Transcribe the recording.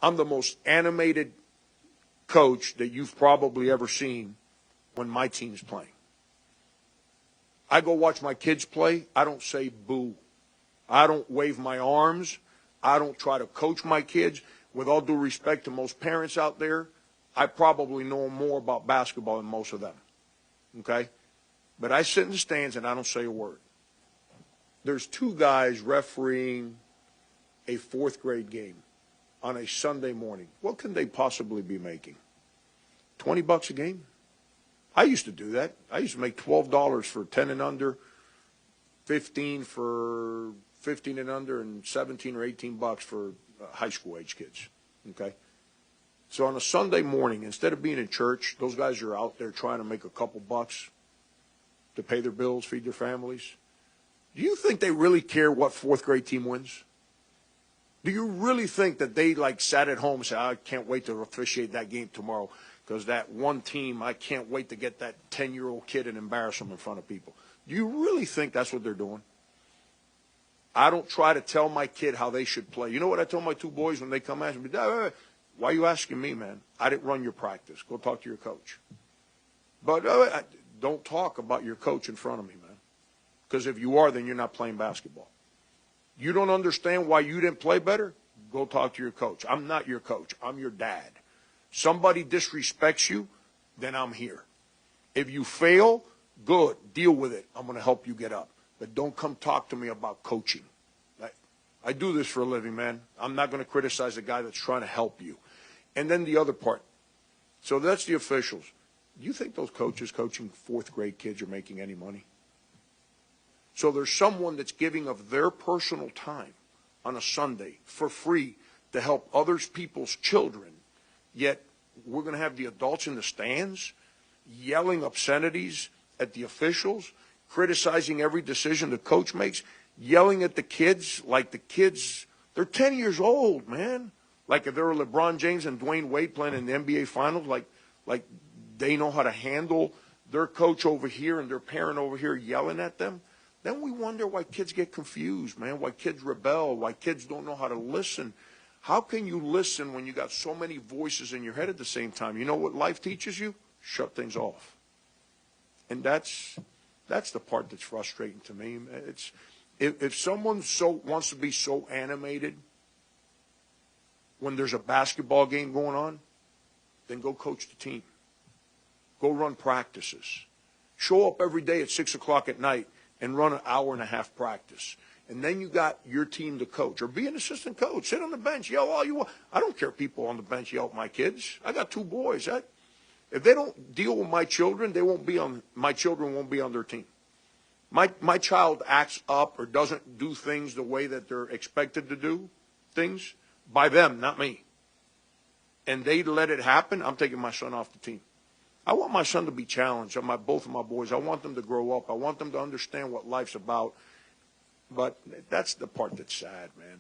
I'm the most animated coach that you've probably ever seen when my team's playing. I go watch my kids play. I don't say boo. I don't wave my arms. I don't try to coach my kids. With all due respect to most parents out there, I probably know more about basketball than most of them. Okay? But I sit in the stands and I don't say a word. There's two guys refereeing a fourth grade game on a Sunday morning. What can they possibly be making? $20 a game? I used to do that. I used to make $12 for 10 and under, 15 for 15 and under, and 17 or 18 bucks for high school age kids. Okay? So on a Sunday morning, instead of being in church, those guys are out there trying to make a couple bucks to pay their bills, feed their families. Do you think they really care what fourth grade team wins? Do you really think that they sat at home and said, I can't wait to officiate that game tomorrow because that one team, I can't wait to get that 10-year-old kid and embarrass them in front of people? Do you really think that's what they're doing? I don't try to tell my kid how they should play. You know what I tell my two boys when they come ask me, Dad, why are you asking me, man? I didn't run your practice. Go talk to your coach. But don't talk about your coach in front of me, man. Because if you are, then you're not playing basketball. You don't understand why you didn't play better? Go talk to your coach. I'm not your coach. I'm your dad. Somebody disrespects you, then I'm here. If you fail, good. Deal with it. I'm going to help you get up. But don't come talk to me about coaching. I do this for a living, man. I'm not going to criticize a guy that's trying to help you. And then the other part. So that's the officials. Do you think those coaches coaching fourth grade kids are making any money? So there's someone that's giving of their personal time on a Sunday for free to help other people's children, yet we're going to have the adults in the stands yelling obscenities at the officials, criticizing every decision the coach makes, yelling at the kids like the kids, they're 10 years old, man. Like if they were LeBron James and Dwayne Wade playing in the NBA Finals, like they know how to handle their coach over here and their parent over here yelling at them. Then we wonder why kids get confused, man, why kids rebel, why kids don't know how to listen. How can you listen when you got so many voices in your head at the same time? You know what life teaches you? Shut things off. And that's the part that's frustrating to me. It's if someone wants to be so animated when there's a basketball game going on, then go coach the team. Go run practices. Show up every day at 6 o'clock at night and run an hour and a half practice. And then you got your team to coach. Or be an assistant coach. Sit on the bench. Yell all you want. I don't care if people on the bench yell at my kids. I got two boys. If they don't deal with my children, my children won't be on their team. My child acts up or doesn't do things the way that they're expected to do things by them, not me. And they let it happen, I'm taking my son off the team. I want my son to be challenged. Both of my boys, I want them to grow up. I want them to understand what life's about. But that's the part that's sad, man.